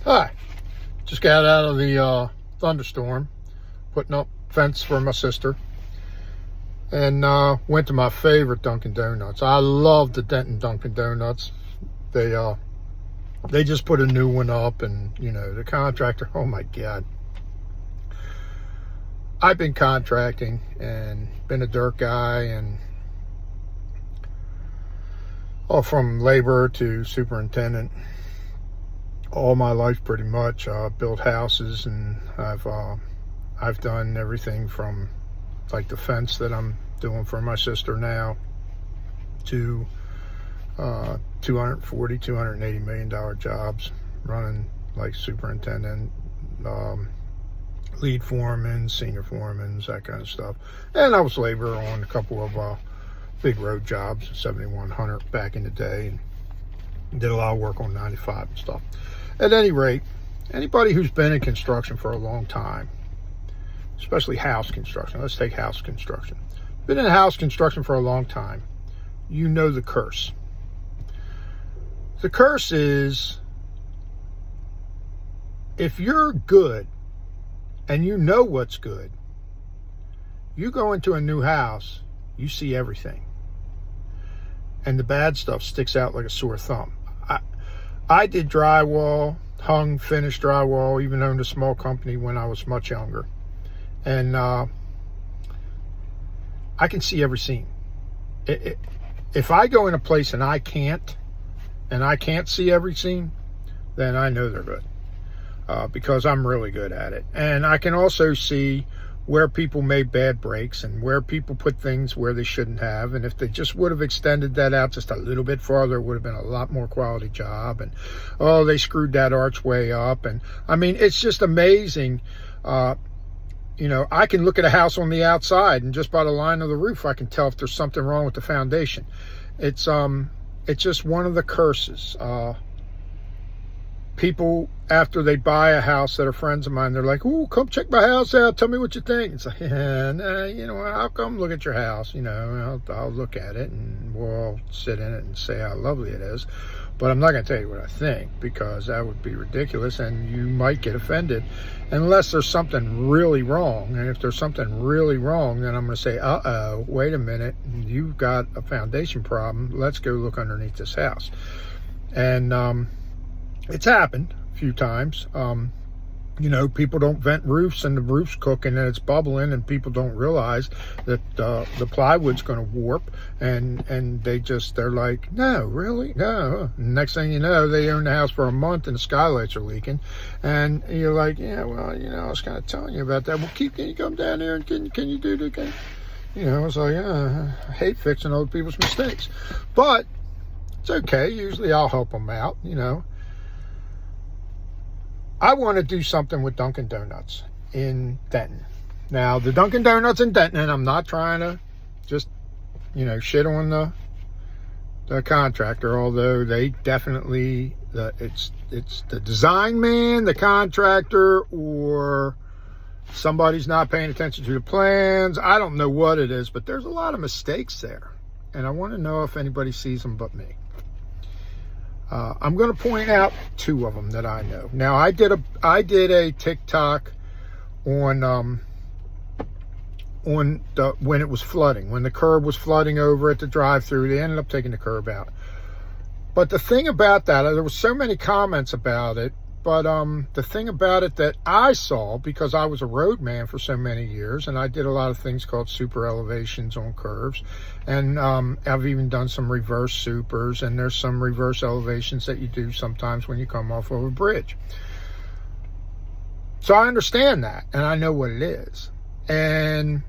Hi, just got out of the thunderstorm, putting up fence for my sister, and went to my favorite Dunkin' Donuts. I love the Denton Dunkin' Donuts. They just put a new one up, and the contractor. Oh my God! I've been contracting and been a dirt guy, and all from laborer to superintendent all my life pretty much. Built houses, and I've done everything from like the fence that I'm doing for my sister now to 280 million dollar jobs, running like superintendent, lead foreman, senior foremen, that kind of stuff. And I was laborer on a couple of big road jobs, 7100 back in the day, and did a lot of work on 95 and stuff. At any rate, anybody who's been in construction for a long time, especially house construction, let's take house construction. Been in house construction for a long time, you know the curse. The curse is, if you're good and you know what's good, you go into a new house, you see everything. And the bad stuff sticks out like a sore thumb. I did drywall, hung, finished drywall, even owned a small company when I was much younger. And I can see every seam. If I go in a place and I can't see every seam, then I know they're good, because I'm really good at it. And I can also see where people made bad breaks and where people put things where they shouldn't have. And if they just would have extended that out just a little bit farther, it would have been a lot more quality job. And, oh, they screwed that archway up. And I mean, it's just amazing. I can look at a house on the outside, and just by the line of the roof, I can tell if there's something wrong with the foundation. It's just one of the curses. People, after they buy a house that are friends of mine, they're like, "Ooh, come check my house out. Tell me what you think." It's like, yeah, nah, I'll come look at your house. I'll look at it, and we'll sit in it and say how lovely it is. But I'm not going to tell you what I think, because that would be ridiculous, and you might get offended unless there's something really wrong. And if there's something really wrong, then I'm going to say, wait a minute, you've got a foundation problem. Let's go look underneath this house. And it's happened a few times. People don't vent roofs, and the roof's cooking and it's bubbling, and people don't realize that the plywood's going to warp, and they're like, no, really? No. And next thing you know, they own the house for a month and the skylights are leaking, and you're like, yeah, well, I was kind of telling you about that. Well, can you come down here and can you do it again? It's like, I hate fixing other people's mistakes, but it's okay. Usually I'll help them out. I want to do something with Dunkin' Donuts in Denton. Now, the Dunkin' Donuts in Denton, and I'm not trying to just, shit on the contractor, although they definitely, it's the design man, the contractor, or somebody's not paying attention to the plans. I don't know what it is, but there's a lot of mistakes there. And I want to know if anybody sees them but me. I'm going to point out two of them that I know. Now, I did a TikTok on when it was flooding, when the curb was flooding over at the drive-through. They ended up taking the curb out. But the thing about that, there were so many comments about it. But the thing about it that I saw, because I was a roadman for so many years, and I did a lot of things called super elevations on curves, and I've even done some reverse supers, and there's some reverse elevations that you do sometimes when you come off of a bridge. So I understand that, and I know what it is. And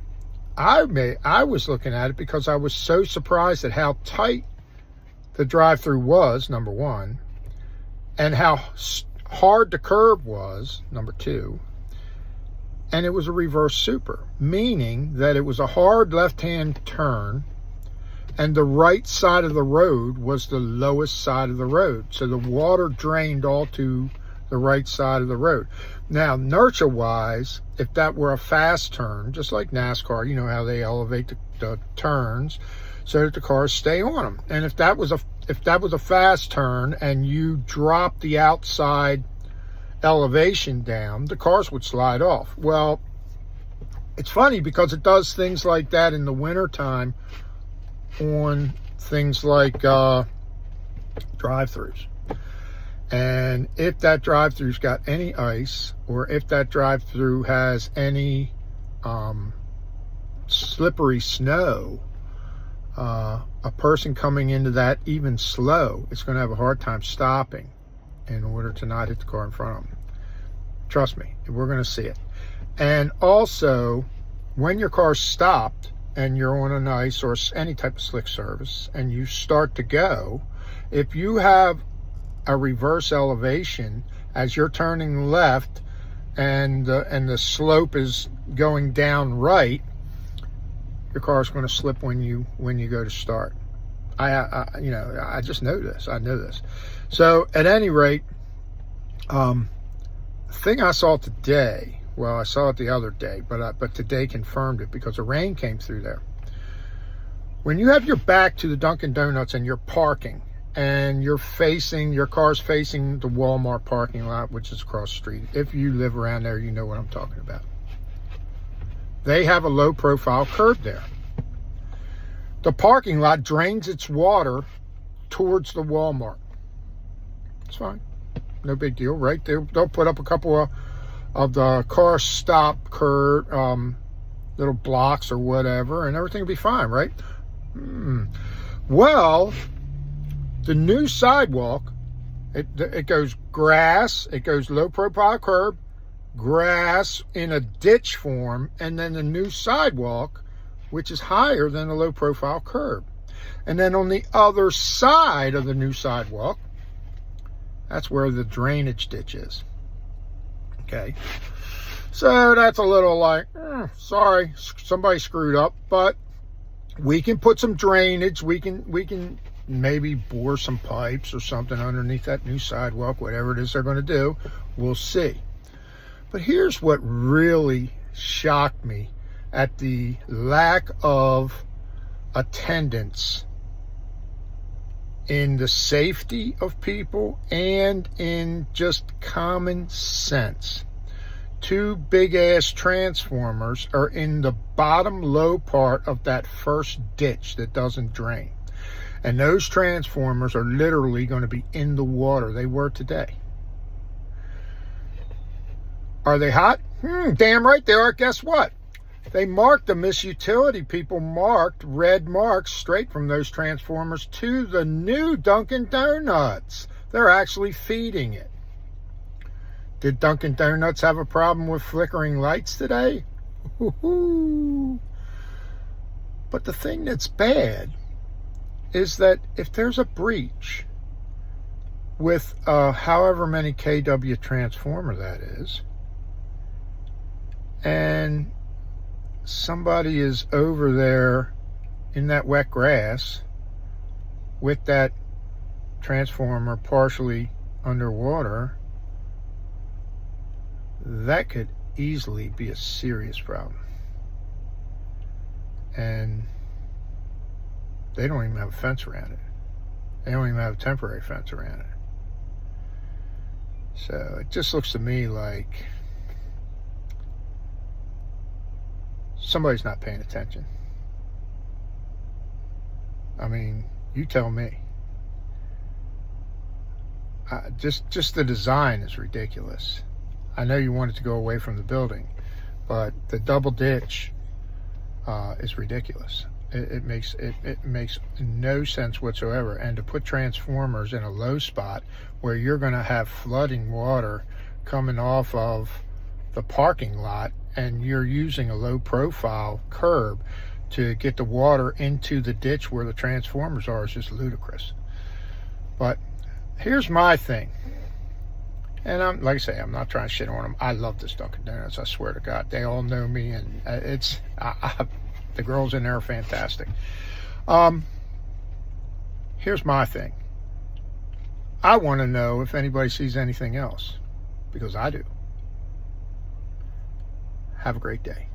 I was looking at it because I was so surprised at how tight the drive-through was, number one, and how hard the curb was, number two, and it was a reverse super, meaning that it was a hard left-hand turn, and the right side of the road was the lowest side of the road, so the water drained all to the right side of the road. Now, nurture-wise, if that were a fast turn, just like NASCAR, you know how they elevate the turns so that the cars stay on them, and if that was a fast turn and you drop the outside elevation down, the cars would slide off. Well, it's funny because it does things like that in the wintertime on things like drive-throughs. And if that drive-through's got any ice, or if that drive-through has any slippery snow, a person coming into that even slow is going to have a hard time stopping in order to not hit the car in front of them. Trust me, we're going to see it. And also, when your car's stopped and you're on an ice or any type of slick surface and you start to go, if you have a reverse elevation as you're turning left and the slope is going down right, your car's going to slip when you go to start. I just know this. I know this. So at any rate, the thing I saw today, well, I saw it the other day, but today confirmed it because the rain came through there. When you have your back to the Dunkin' Donuts and you're parking and your car's facing the Walmart parking lot, which is across the street. If you live around there, you know what I'm talking about. They have a low profile curb there. The parking lot drains its water towards the Walmart. It's fine. No big deal, right? They'll put up a couple of the car stop curb, little blocks or whatever, and everything will be fine, right? Well, the new sidewalk, it goes grass, it goes low profile curb, grass in a ditch form, and then the new sidewalk, which is higher than the low profile curb. And then on the other side of the new sidewalk, that's where the drainage ditch is. Okay. So that's a little like, sorry, somebody screwed up, but we can put some drainage. We can maybe bore some pipes or something underneath that new sidewalk, whatever it is they're going to do. We'll see. But here's what really shocked me at the lack of attendance in the safety of people and in just common sense. Two big ass transformers are in the bottom low part of that first ditch that doesn't drain. And those transformers are literally going to be in the water. They were today. Are they hot? Damn right they are. Guess what? They marked the Miss Utility people marked red marks straight from those transformers to the new Dunkin' Donuts. They're actually feeding it. Did Dunkin' Donuts have a problem with flickering lights today? But the thing that's bad is that if there's a breach with however many kW transformer that is, and somebody is over there in that wet grass with that transformer partially underwater, that could easily be a serious problem. And they don't even have a fence around it. They don't even have a temporary fence around it. So it just looks to me like somebody's not paying attention. I mean, you tell me. Just the design is ridiculous. I know you want it to go away from the building, but the double ditch is ridiculous. It makes no sense whatsoever. And to put transformers in a low spot where you're going to have flooding water coming off of the parking lot, and you're using a low profile curb to get the water into the ditch where the transformers are, is just ludicrous. But here's my thing. And I'm, like I say, I'm not trying to shit on them. I love this Dunkin' Donuts. I swear to God, they all know me, and the girls in there are fantastic. Here's my thing. I want to know if anybody sees anything else, because I do. Have a great day.